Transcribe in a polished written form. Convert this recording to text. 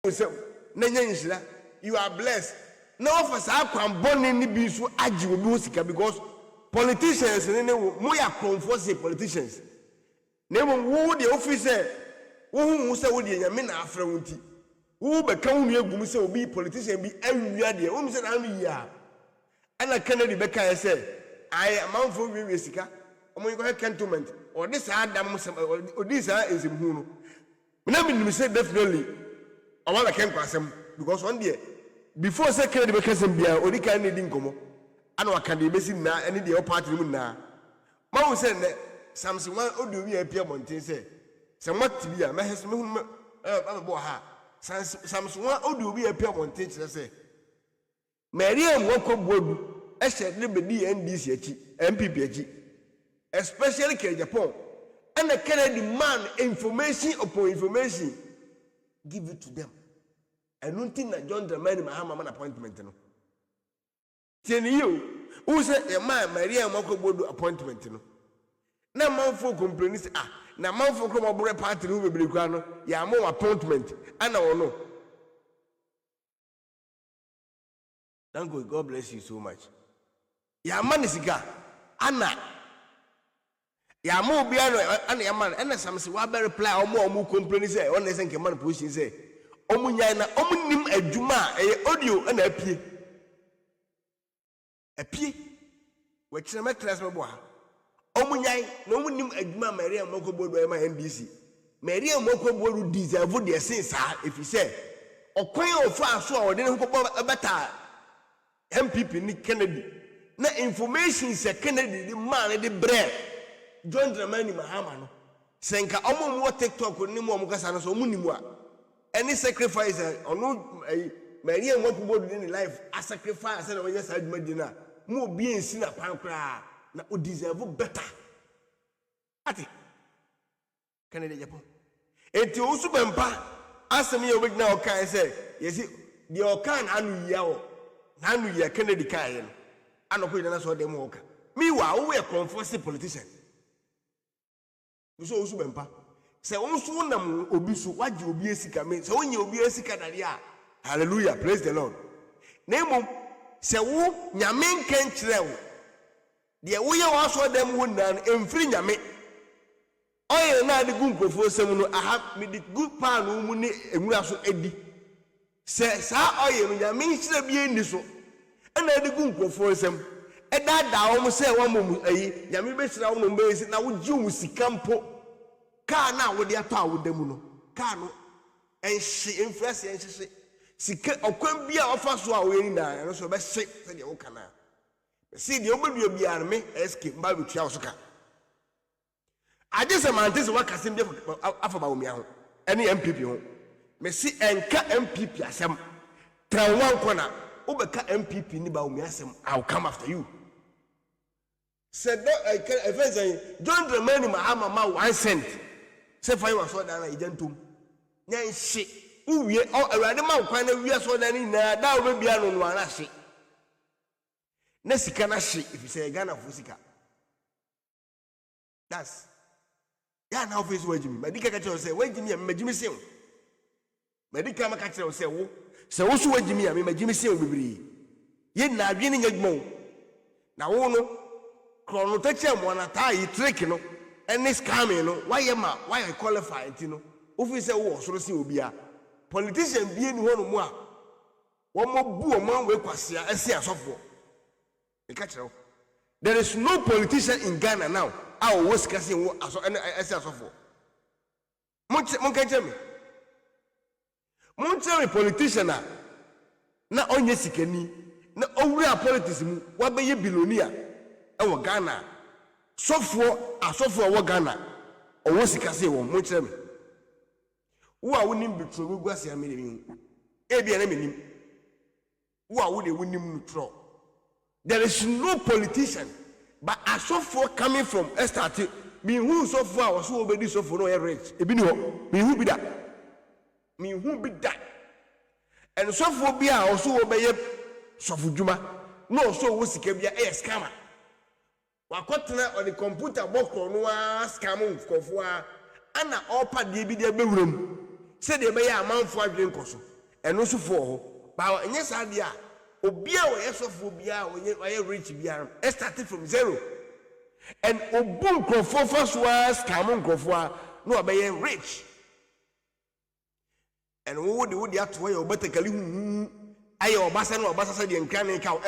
You are blessed. No for sa kwan boni ni bi so agi obi sika because politicians ne mo ya comfort politicians. Nemo wo de officer wo say wo de nyame na afra wonti. Wo be kan hu egum say obi politician bi awia de wo say na am ya. Ana Kennedy be kan say I amanfo wi sika. Omo yiko cantonment or this adam or this is him no. Me na me say definitely I want to ken kwasem because one day before say Kennedy be kasem bia odi kan ne di nkomo ana waka de besi na any the party mu na ma wo say ne Samson one odi wi apia monten say what bia me hes me hu bo ha Samson one odi wi apia monten kire say Mariam wako bodu e she ne be di NDC achi MPP achi especially in Japan and the Kennedy man information upon information give it to them. I don't think that John Dramani Mahama man appointment no. Tell you who said a man Maria Moko Bodo appointment no. Na man for complain say na man for come aboard party no be no ya more appointment and I know. Duncan, God bless you so much. Ya man is ga Anna ya mo bia no ana ya man ena samse wa be reply omo complain say on say nke man position say omo nyan na omo nim adwuma audio na apie we kire me class me bo ha omo nyan na omo nim adwuma Maria Mokobodo e ma NDC Maria Mokobodo deserve the sense if you say okwan ofa so a ode ne ko beta MPP ni Kennedy na information say Kennedy the man the bread John Dramani Mahama no senka omo mo TikTok ni mo kasa no so omo ni mu a any sacrifice ono Maria Mokobodo in life a sacrifice na wanya sa adwuma di na mo bi ensi na pan kra na o deserve better ati Kennedy Japan enti o su bempa asem ye obigna o kan say yesi the o kan anu ya o na anu ya Kennedy kan ye anoko ina na so dem o ka me wa we comfort politician so usu bempa se unsu nam obi so waje obi esika me se onye obi esika dare a hallelujah praise the Lord nemo se wo nyame nkan kire wo de wo ye wa so dem wo nan emfiri nyame oye na de gu nkofo sem no aha me de gu pan no mu ne enwura so edi se sa oye no nyame kire bi eni so na de gu nkofo sem da wo se wo mo ayi nyame be kira wo mo be si na wo ji wo sikampo ka na wo de ato a wo demu no ka no enhye influence enhye sika okwan bia ofa so a wo yeni na no so be hye se de wo kana see de obedua bia me SK mba betua wo so ka aje se mantese wakasem bia afa ba wo mia ho ene MPP ho me si enka MPP asem trawan kona wo be ka MPP ni ba wo mia asem I'll come after you said I can John Dramani Mahama ma 1 cent say fine was so dan agentum nyan hye uwie awurade ma kwan na wie so dan ni na da wo bia no no ana hye na sika na hye if you say Ghana for sika that's ya na office wajimi medika ka tell say wajimi ya majimi sen medika ma ka tell say wo so wajimi ya majimi sen bibiri ye na adwe ni nyadmo na wo no krono teche mo na tai trick no any scamming no why I qualify it no ofi say wo soro se obia politician bie ni ho no mu a wo mo bu o man we kwase a ese asofo e ka kire there is no politician in Ghana now our was casting ese asofo mon ka kire me mon tell politician na onye sikani na owura politics mu wa be ye billionaire ewo Ghana asofo wo Ghana owo sikase wo mo kire me wo a wonim bitro guase amene mi e bia na menim wo a wo de wonim nutro there is no politician but asofo coming from start me who sofo a wo so obedi sofo no rich e bi ni ho me who bi that and sofo bi a wo so obeye sofo djuma no so wo sika bia e scammer wakotena on the computer box no scam kofo ana opa de bi de bewuram Said they be a man for drink also, and also for but yes, idea. Obia or esophobia or rich beer, started from zero. And Obun Crofo first was Camon Crofo, no, be rich. And who would you have to wear your better Kalu? I or Bassan or Bassa and Canning cow.